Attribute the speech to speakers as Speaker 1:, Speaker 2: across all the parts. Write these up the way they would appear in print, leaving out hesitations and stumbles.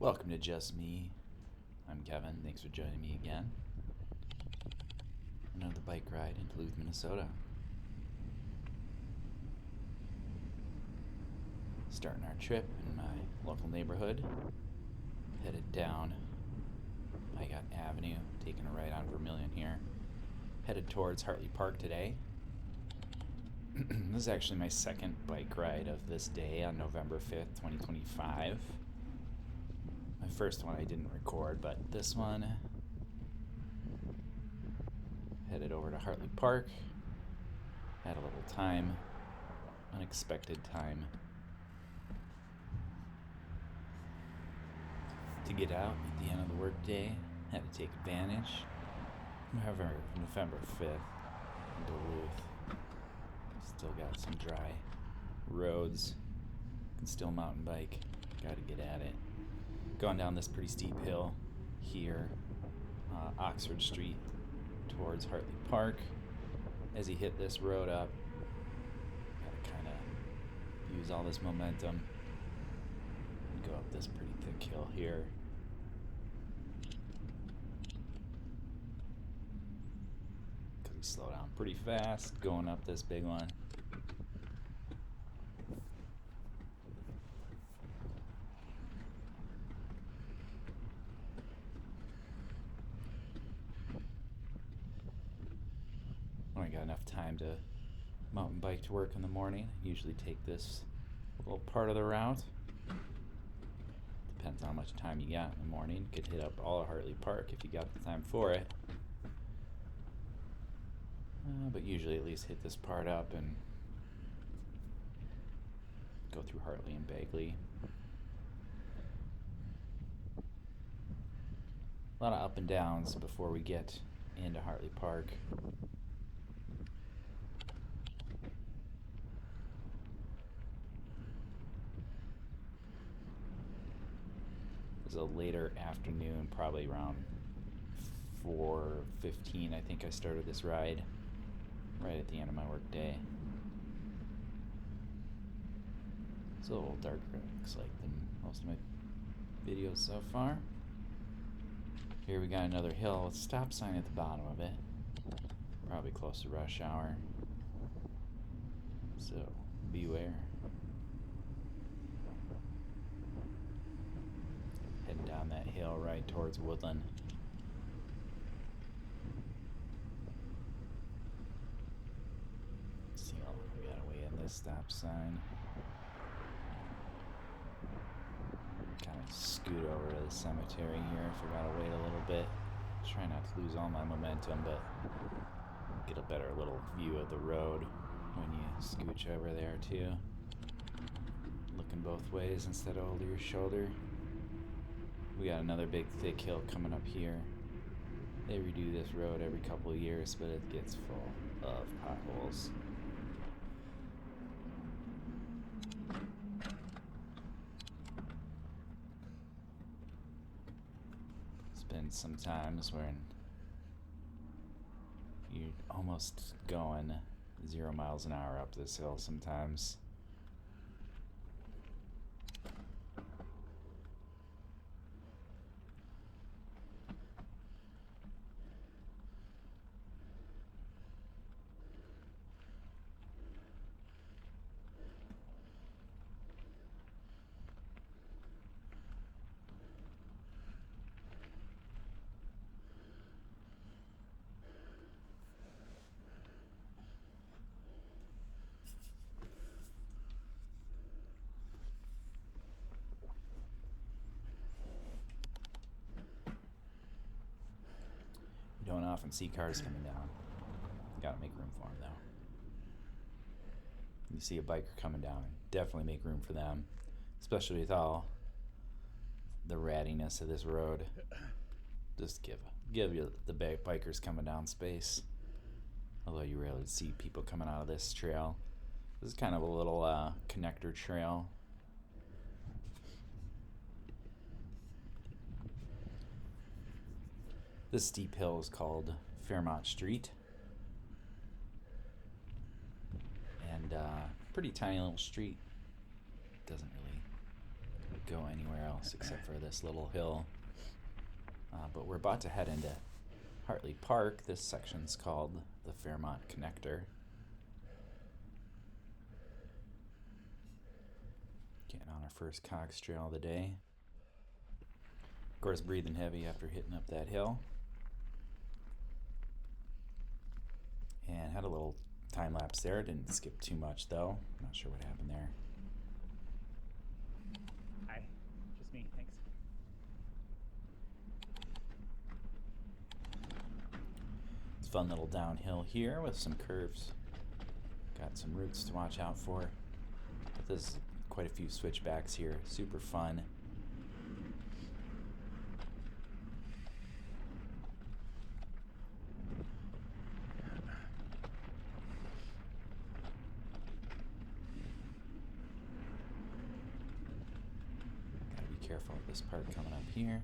Speaker 1: Welcome to Just Me. I'm Kevin. Thanks for joining me again. Another bike ride in Duluth, Minnesota. Starting our trip in my local neighborhood. Headed down Pike Avenue, taking a ride on Vermilion here. Headed towards Hartley Park today. This is actually my second bike ride of this day on November 5th, 2025. My first one I didn't record, but this one, headed over to Hartley Park. Had a little time, unexpected time, to get out at the end of the workday. Had to take advantage. However, November 5th in Duluth, still got some dry roads. Can still mountain bike. Got to get at it. Going down this pretty steep hill here, Oxford Street towards Hartley Park. As you hit this road up, gotta kind of use all this momentum and go up this pretty thick hill here. Because we slow down pretty fast going up this big one. When I got enough time to mountain bike to work in the morning, I usually take this little part of the route. Depends on how much time you got in the morning. You could hit up all of Hartley Park if you got the time for it. But usually at least hit this part up and go through Hartley and Bagley. A lot of up and downs before we get into Hartley Park. It was a later afternoon, probably around 4:15. I think I started this ride right at the end of my work day. It's a little darker, it looks like, than most of my videos so far. Here we got another hill with a stop sign at the bottom of it. Probably close to rush hour. So beware. Heading down that hill right towards Woodland. See how we gotta wait in this stop sign. Kind of scoot over to the cemetery here if I gotta wait a little bit. Try not to lose all my momentum, but get a better little view of the road when you scooch over there too. Looking both ways instead of over your shoulder. We got another big thick hill coming up here. They redo this road every couple of years, but it gets full of potholes. It's been some times when you're almost going 0 miles an hour up this hill sometimes. You don't often see cars coming down. You gotta make room for them, though. You see a biker coming down, definitely make room for them, especially with all the rattiness of this road. Just give you the bikers coming down space. Although you rarely see people coming out of this trail. This is kind of a little connector trail. This steep hill is called Fairmont Street. And pretty tiny little street. Doesn't really go anywhere else except for this little hill. But we're about to head into Hartley Park. This section's called the Fairmont Connector. Getting on our first cox trail of the day. Of course, breathing heavy after hitting up that hill. And had a little time lapse there. Didn't skip too much though. Not sure what happened there.
Speaker 2: Hi, just me, thanks.
Speaker 1: It's a fun little downhill here with some curves. Got some roots to watch out for. But there's quite a few switchbacks here. Super fun. Careful of this part coming up here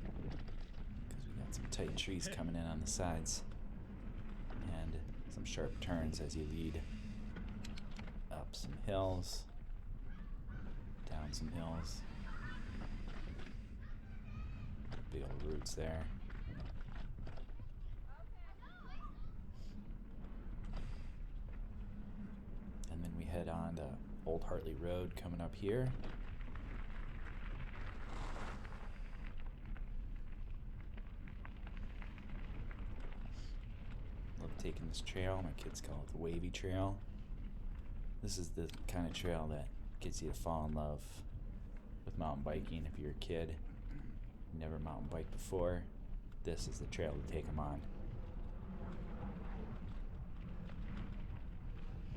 Speaker 1: because we got some tight trees coming in on the sides and some sharp turns as you lead up some hills, down some hills. Big old roots there. And then we head on to Old Hartley Road coming up here. Taking this trail. My kids call it the Wavy Trail. This is the kind of trail that gets you to fall in love with mountain biking. If you're a kid, never mountain biked before, this is the trail to take them on.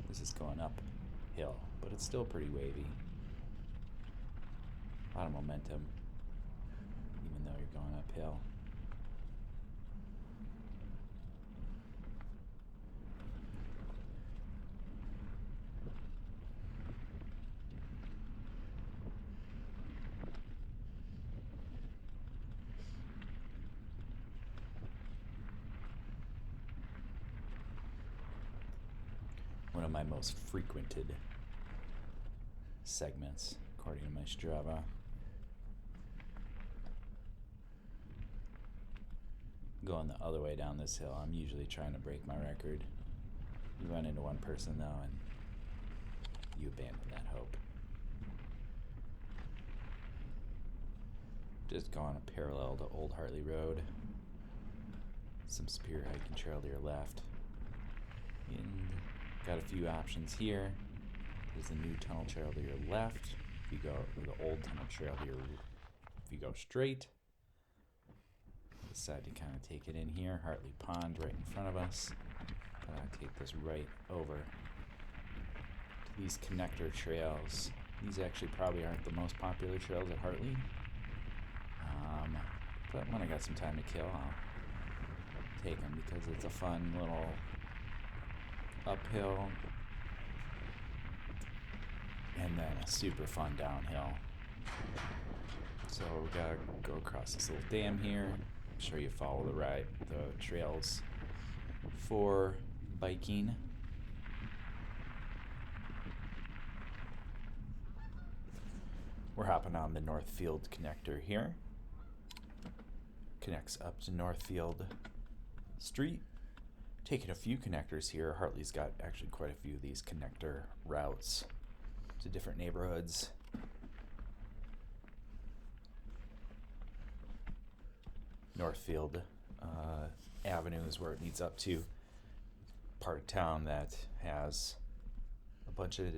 Speaker 1: This is going uphill, but it's still pretty wavy. A lot of momentum, even though you're going uphill. One of my most frequented segments, according to my Strava. Going the other way down this hill, I'm usually trying to break my record. You run into one person though, and you abandon that hope. Just going a parallel to Old Hartley Road. Some spear hiking trail to your left. And got a few options here. There's a new tunnel trail to your left. If you go to the old tunnel trail here, if you go straight, decide to kind of take it in here. Hartley Pond right in front of us. But I take this right over to these connector trails. These actually probably aren't the most popular trails at Hartley. But when I got some time to kill, I'll take them because it's a fun little uphill and then a super fun downhill. So we gotta go across this little dam here. Make sure you follow the trails for biking. We're hopping on the Northfield Connector here. Connects up to Northfield Street. Taking a few connectors here. Hartley's got actually quite a few of these connector routes to different neighborhoods. Northfield Avenue is where it leads up to. Part of town that has a bunch of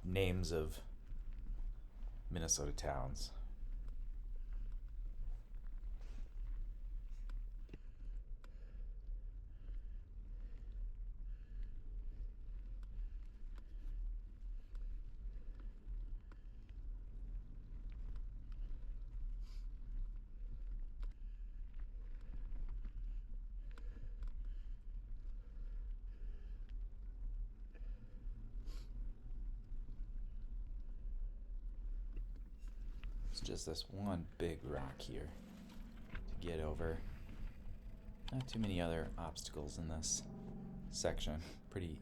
Speaker 1: names of Minnesota towns. It's just this one big rock here to get over. Not too many other obstacles in this section. Pretty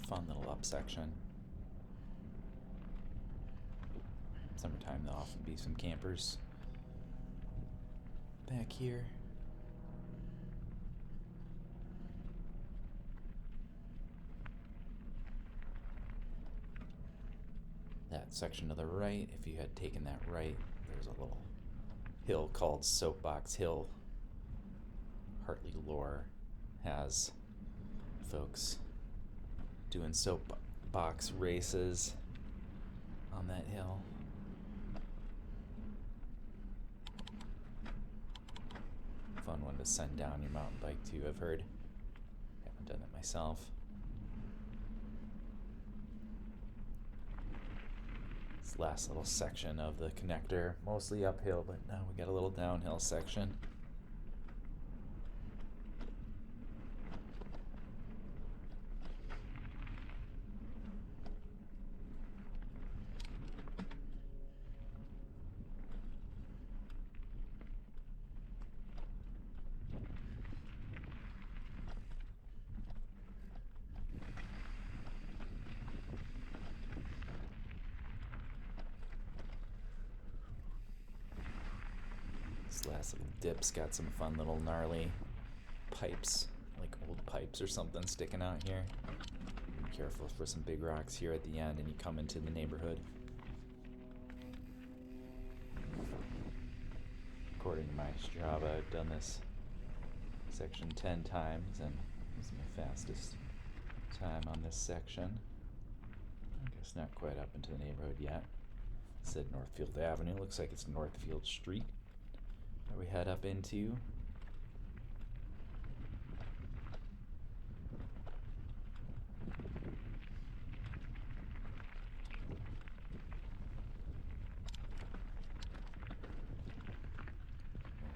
Speaker 1: fun little up section. time there'll often be some campers back here. That section to the right, if you had taken that right, there's a little hill called Soapbox Hill. Hartley lore has folks doing soapbox races on that hill. Fun one to send down your mountain bike to, I've heard. Haven't done it myself. This last little section of the connector, mostly uphill, but now we got a little downhill section. This last little dip's got some fun little gnarly pipes, like old pipes or something sticking out here. Be careful for some big rocks here at the end and you come into the neighborhood. According to my Strava, I've done this section 10 times and this is my fastest time on this section. I guess not quite up into the neighborhood yet. It said Northfield Avenue, looks like it's Northfield Street that we head up into.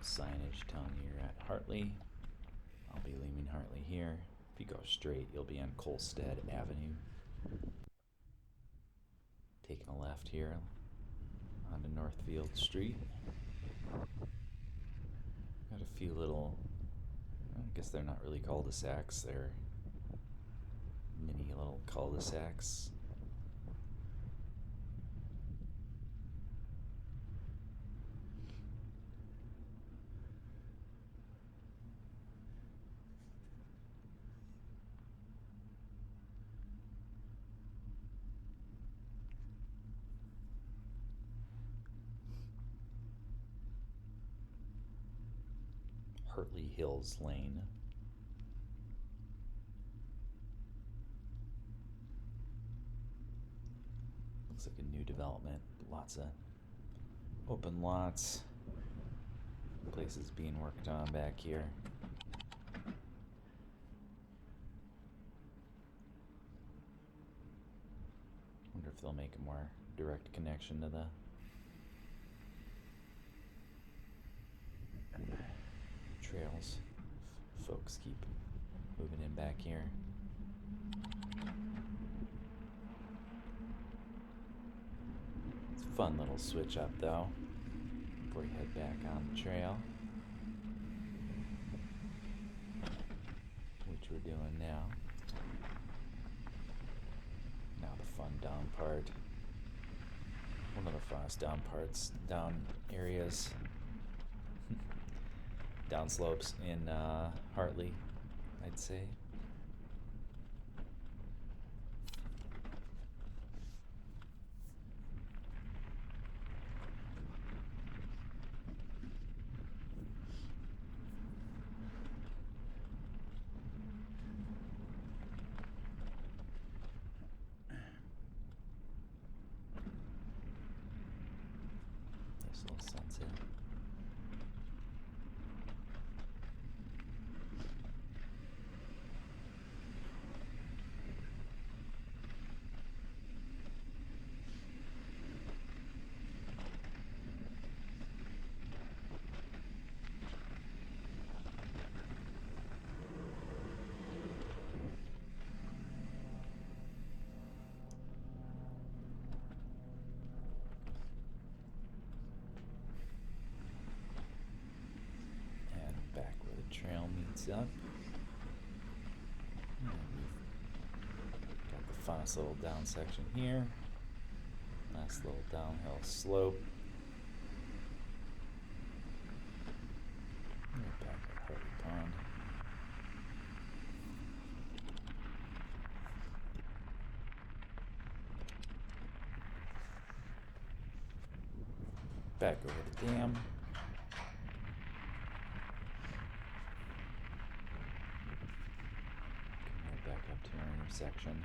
Speaker 1: Signage telling you you're at Hartley. I'll be leaving Hartley here. If you go straight, you'll be on Colstead Avenue. Taking a left here onto Northfield Street. Got a few little, I guess they're not really cul-de-sacs, they're mini little cul-de-sacs. Hartley Hills Lane. Looks like a new development. Lots of open lots. Places being worked on back here. Wonder if they'll make a more direct connection to the trails. Folks keep moving in back here. It's a fun little switch up though before you head back on the trail, which we're doing now. Now the fun down part. One of the funnest down parts, down areas. Downslopes in Hartley, I'd say. Nice little sunset. Back where the trail meets up. And we've got the funnest little down section here. Last Nice little downhill slope. Right back at Hartley Pond. Back over the dam. Right back up to our intersection.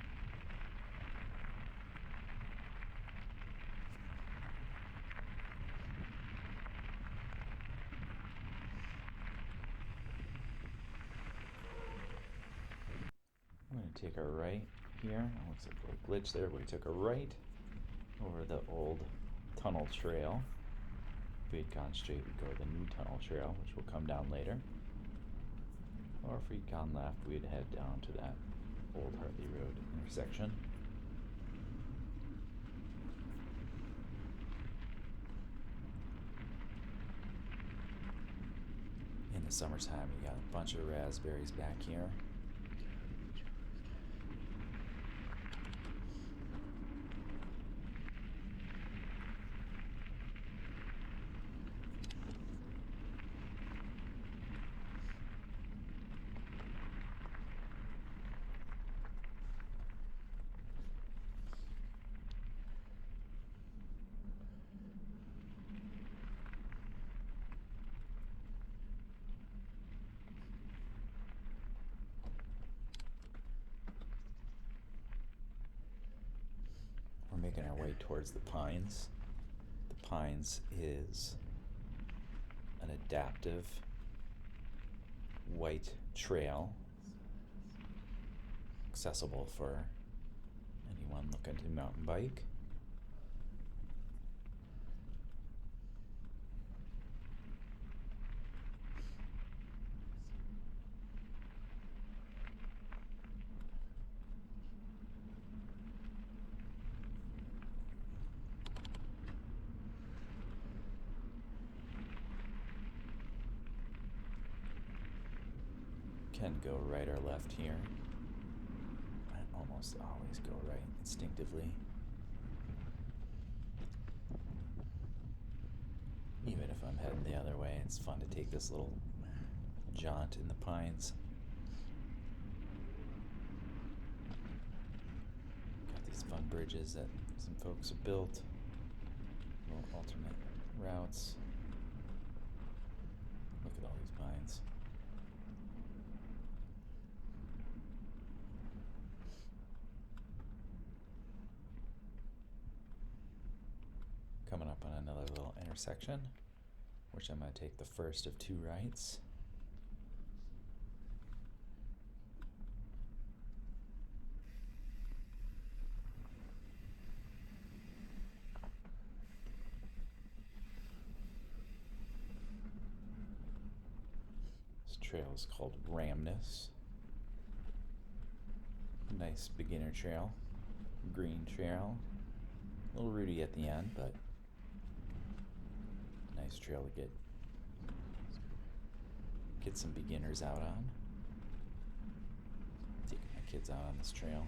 Speaker 1: I'm going to take a right here. Looks like a little glitch there, but we took a right over the old tunnel trail. If we had gone straight, we'd go to the new tunnel trail, which will come down later. Or if we'd gone left, we'd head down to that old Hartley Road intersection. In the summertime, we got a bunch of raspberries back here. We're making our way towards the Pines. The Pines is an adaptive white trail accessible for anyone looking to mountain bike. Can go right or left here. I almost always go right instinctively. Even if I'm heading the other way, it's fun to take this little jaunt in the pines. Got these fun bridges that some folks have built. Little alternate routes. Look at all these pines. Coming up on another little intersection, which I'm going to take the first of two rights. This trail is called Rhamnus. Nice beginner trail, green trail. A little rooty at the end, but nice trail to get some beginners out on. Taking my kids out on this trail.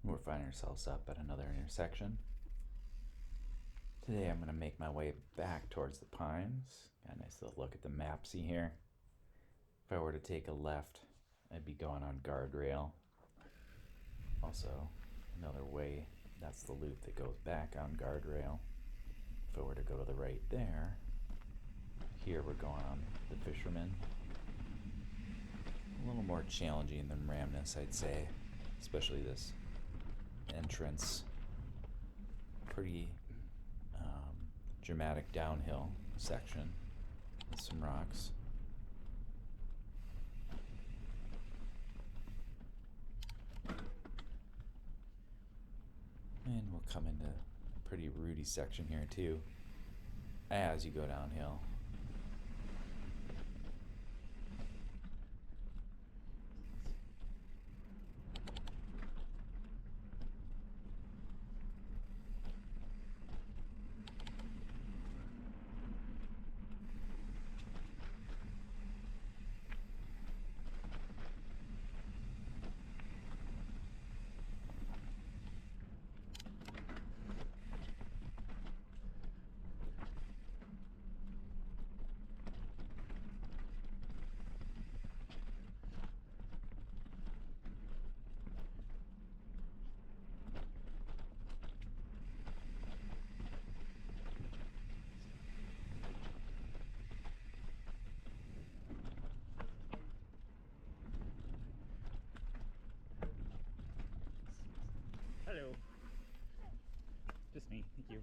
Speaker 1: We're finding ourselves up at another intersection. Today I'm going to make my way back towards the Pines. Got a nice little look at the mapsy here. If I were to take a left, I'd be going on Guardrail. Also, another way, that's the loop that goes back on Guardrail. If I were to go to the right there, here we're going on the Fisherman. A little more challenging than Rhamnus, I'd say, especially this entrance. Pretty dramatic downhill section with some rocks. And we'll come into a pretty rooty section here too as you go downhill.
Speaker 2: Hello. Just me, thank you.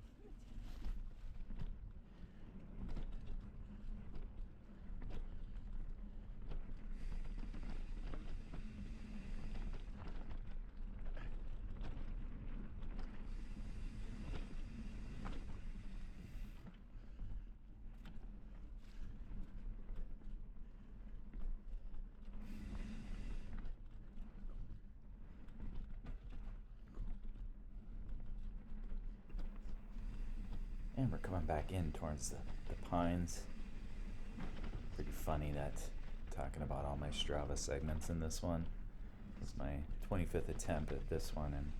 Speaker 1: And we're coming back in towards the Pines. Pretty funny that talking about all my Strava segments in this one. This is my 25th attempt at this one and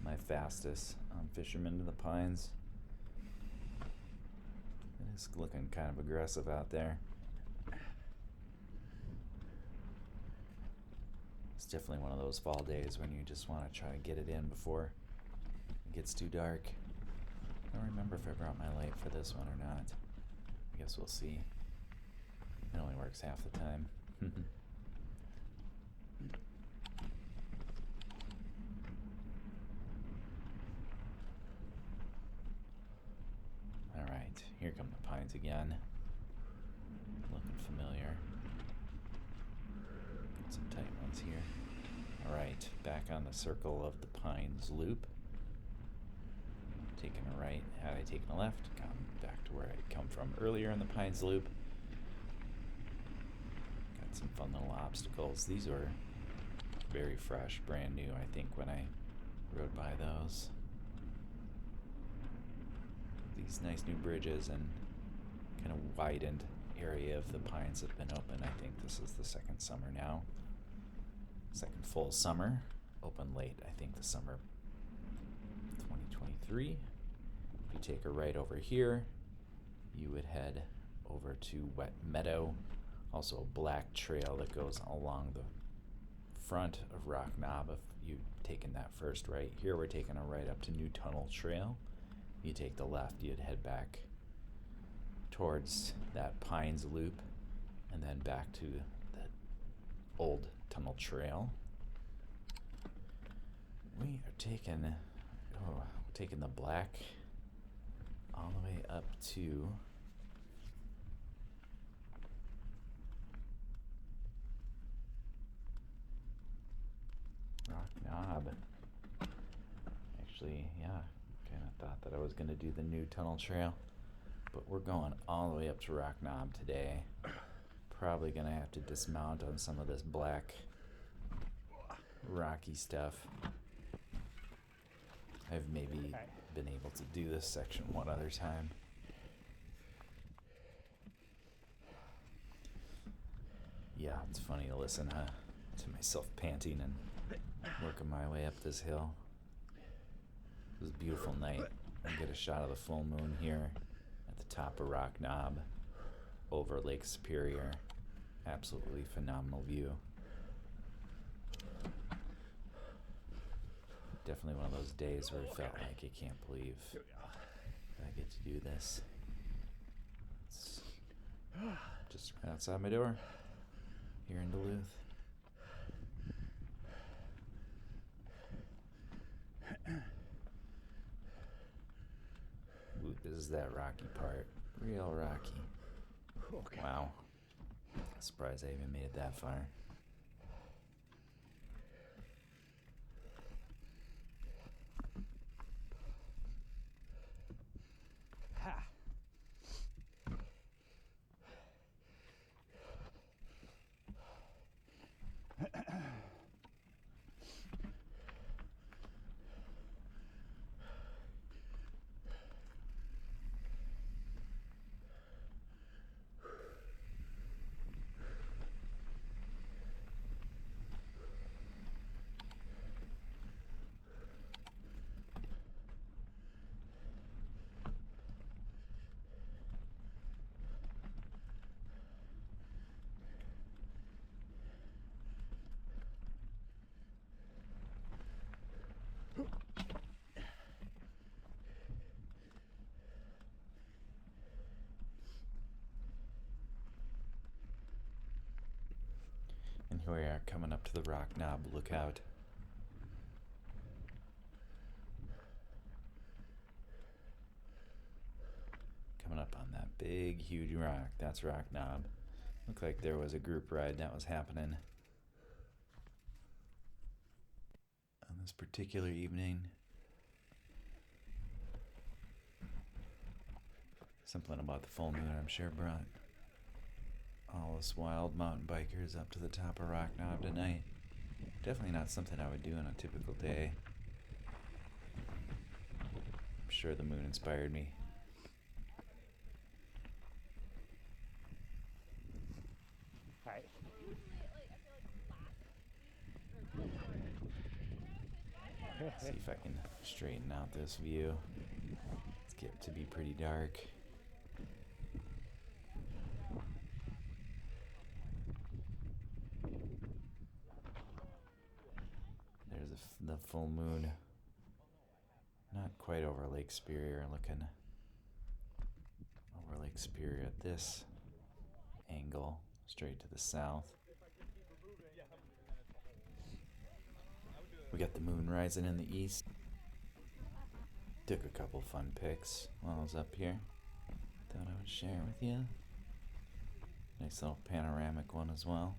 Speaker 1: my fastest Fisherman to the Pines. It is looking kind of aggressive out there. It's definitely one of those fall days when you just want to try to get it in before it gets too dark. I don't remember if I brought my light for this one or not. I guess we'll see. It only works half the time. Alright, here come the Pines again. Looking familiar. Got some tight ones here. Alright, back on the circle of the Pines loop. Taking a right, had I taken a left, come back to where I'd come from earlier in the Pines Loop. Got some fun little obstacles. These were very fresh, brand new, I think, when I rode by those. These nice new bridges and kind of widened area of the Pines have been open. I think this is the second summer now. Second full summer. Open late, I think, the summer 2023. If you take a right over here, you would head over to Wet Meadow, also a black trail that goes along the front of Rock Knob if you've taken that first right. Here we're taking a right up to New Tunnel Trail. If you take the left, you'd head back towards that Pines Loop and then back to the old tunnel trail. We are taking the black all the way up to Rock Knob. Actually, yeah, kind of thought that I was going to do the new tunnel trail, but we're going all the way up to Rock Knob today. Probably going to have to dismount on some of this black rocky stuff. I've maybe been able to do this section one other time. Yeah, it's funny to listen to myself panting and working my way up this hill. was a beautiful night. I get a shot of the full moon here at the top of Rock Knob over Lake Superior. Absolutely phenomenal view. Definitely one of those days where it felt like I can't believe I get to do this. It's just right outside my door here in Duluth. Ooh, this is that rocky part. Real rocky. Wow. Surprised I even made it that far. And here we are coming up to the Rock Knob Lookout. Coming up on that big, huge rock. That's Rock Knob. Looked like there was a group ride that was happening on this particular evening. Something about the full moon, I'm sure, brought all us wild mountain bikers up to the top of Rock Knob tonight. Definitely not something I would do on a typical day. I'm sure the moon inspired me.
Speaker 2: Hi.
Speaker 1: See if I can straighten out this view. It's getting to be pretty dark. There's the full moon. Not quite over Lake Superior, looking over Lake Superior at this angle, straight to the south. We got the moon rising in the east. Took a couple fun pics while I was up here. Thought I would share with you. Nice little panoramic one as well.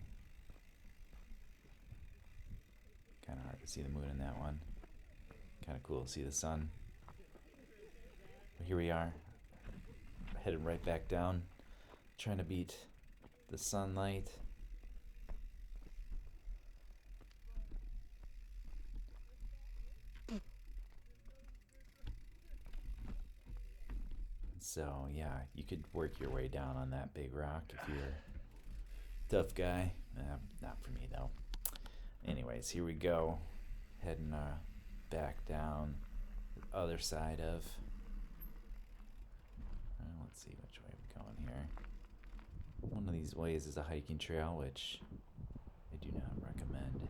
Speaker 1: Kind of hard to see the moon in that one. Kind of cool to see the sun. But here we are, headed right back down, trying to beat the sunlight. So yeah, you could work your way down on that big rock if you're a tough guy. Not for me though. Anyways, here we go, heading back down the other side of. Let's see which way we're going here. One of these ways is a hiking trail, which I do not recommend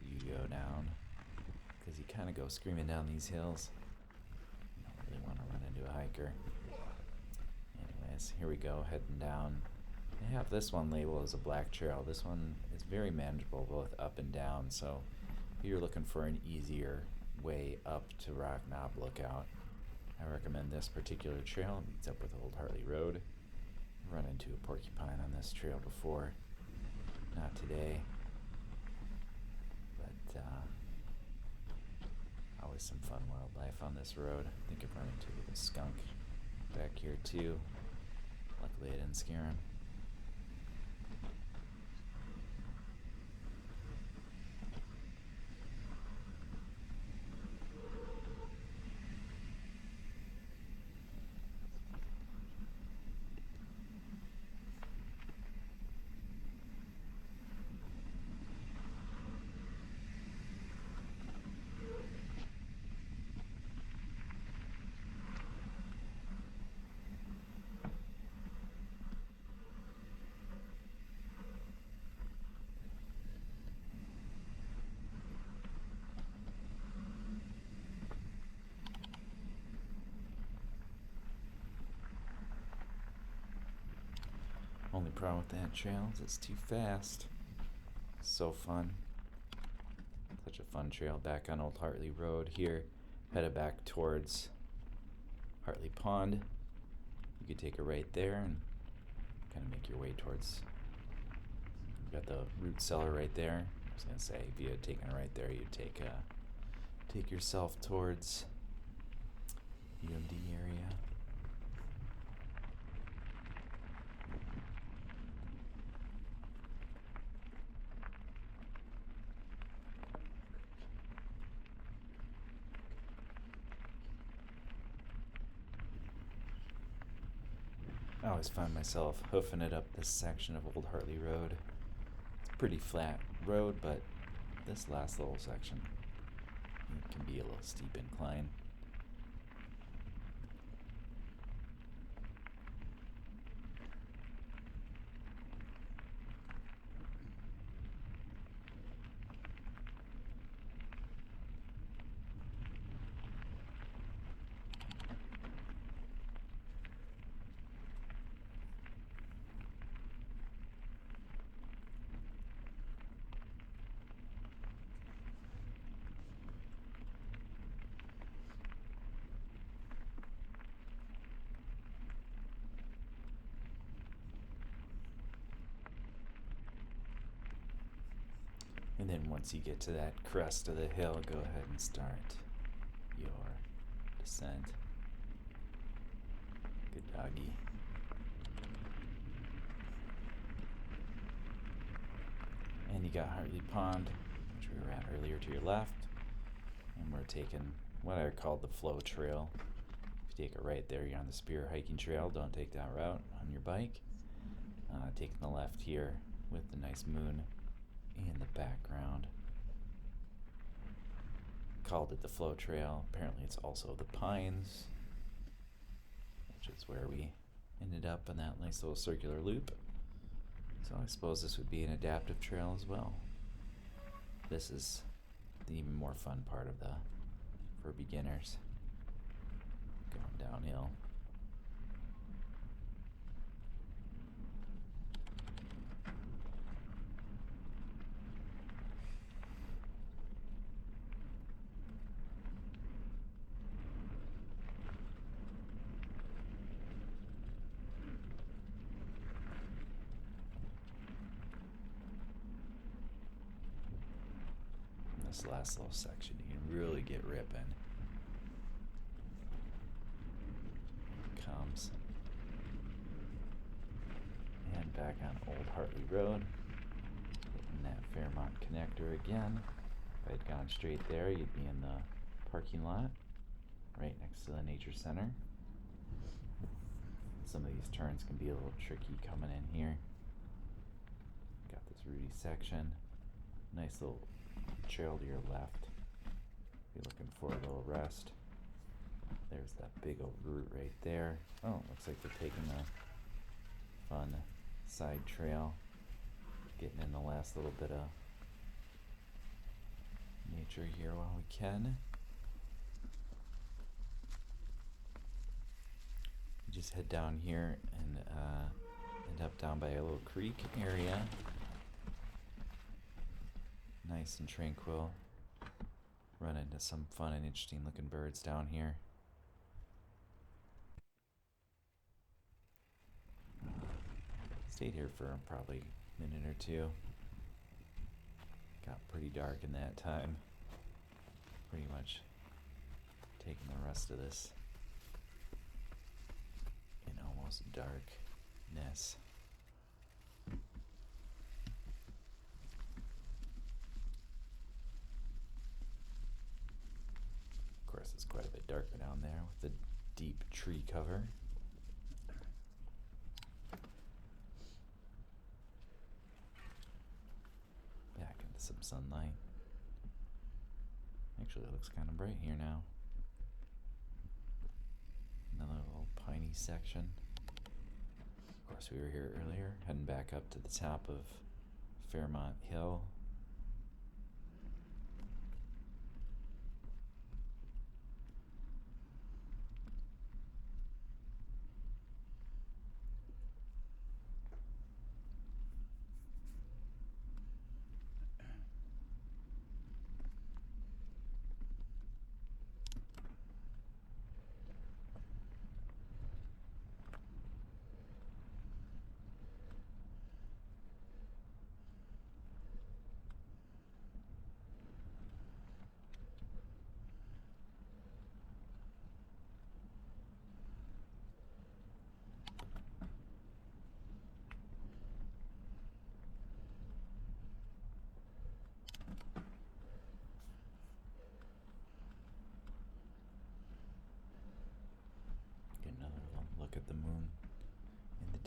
Speaker 1: you go down because you kind of go screaming down these hills. You don't really want to run into a hiker. Anyways, here we go, heading down. I have this one labeled as a black trail. This one is very manageable both up and down, so if you're looking for an easier way up to Rock Knob Lookout, I recommend this particular trail. It meets up with Old Hartley Road. I've run into a porcupine on this trail before. Not today, but always some fun wildlife on this road. I think I've run into a skunk back here too. Luckily I didn't scare him. only problem with that trail is it's too fast. So fun. Such a fun trail. Back on Old Hartley Road here. Headed back towards Hartley Pond. You could take a right there and kind of make your way towards. You got the root cellar right there. I was gonna say if you had taken a right there, you'd take yourself towards UMD area. I always find myself hoofing it up this section of Old Hartley Road. It's a pretty flat road, but this last little section, it can be a little steep incline. And then once you get to that crest of the hill, go ahead and start your descent. Good doggy. And you got Hartley Pond, which we were at earlier to your left. And we're taking what I call the flow trail. If you take a right there, you're on the Spear hiking trail. Don't take that route on your bike. Taking the left here with the nice moon in the background. Called it the flow trail. Apparently it's also the pines, which is where we ended up in that nice little circular loop. So I suppose this would be an adaptive trail as well. This is the even more fun part of for beginners. Going downhill. This last little section, you can really get ripping. Comes. And back on Old Hartley Road, hitting that Fairmont Connector again. If I'd gone straight there, you'd be in the parking lot, right next to the nature center. Some of these turns can be a little tricky coming in here. Got this rooty section. Nice little trail to your left. You're looking for a little rest. There's that big old root right there. Oh, looks like they're taking a fun side trail. Getting in the last little bit of nature here while we can. We just head down here and end up down by a little creek area. Nice and tranquil. Run into some fun and interesting looking birds down here. Stayed here for probably a minute or two. Got pretty dark in that time. Pretty much taking the rest of this in almost darkness. Of course, it's quite a bit darker down there with the deep tree cover. Back into some sunlight. Actually, it looks kind of bright here now. Another little piney section. Of course, we were here earlier, heading back up to the top of Fairmont Hill.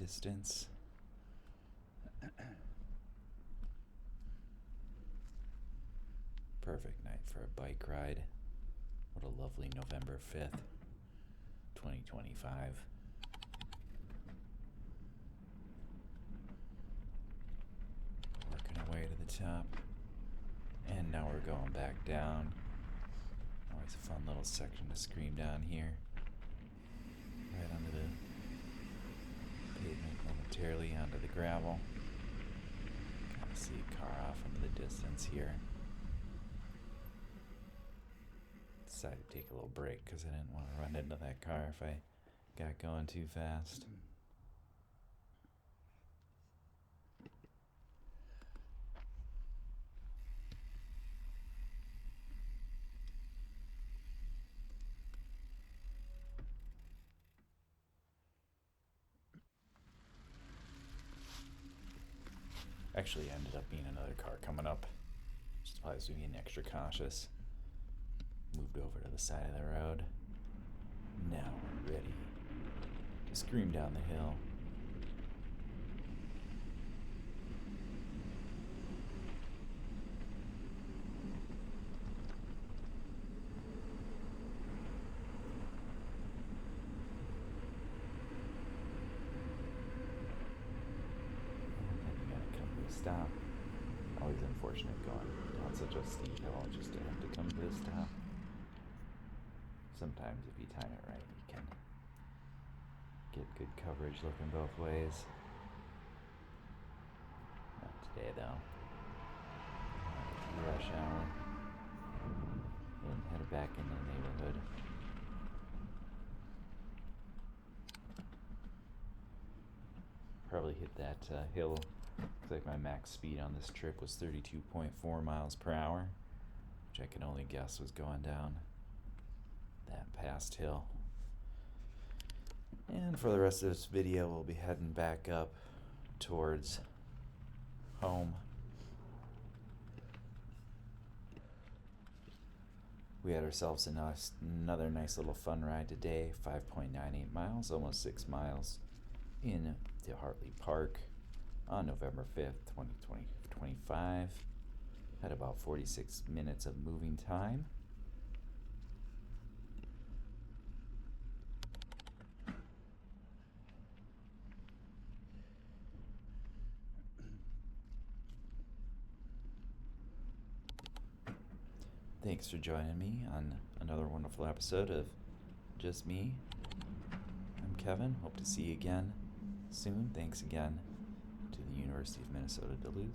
Speaker 1: distance. Perfect night for a bike ride. What a lovely November 5th, 2025. Working our way to the top. And now we're going back down. Always a fun little section to scream down here. Right onto the pavement momentarily, onto the gravel. Kind of see a car off into the distance here. Decided to take a little break because I didn't want to run into that car if I got going too fast. Actually ended up being another car coming up. Just always being extra cautious. Moved over to the side of the road. Now we're ready to scream down the hill. Stop. Always unfortunate going down such a steep hill just to have to come to a stop. Sometimes if you time it right, you can get good coverage looking both ways. Not today though. Rush hour. And headed back into the neighborhood. Probably hit that hill. Looks like my max speed on this trip was 32.4 miles per hour, which I can only guess was going down that past hill. And for the rest of this video, we'll be heading back up towards home. We had ourselves another nice little fun ride today, 5.98 miles, almost 6 miles in to Hartley Park. On November 5th, 2025, had about 46 minutes of moving time. Thanks for joining me on another wonderful episode of Just Me. I'm Kevin. Hope to see you again soon. Thanks again to the University of Minnesota Duluth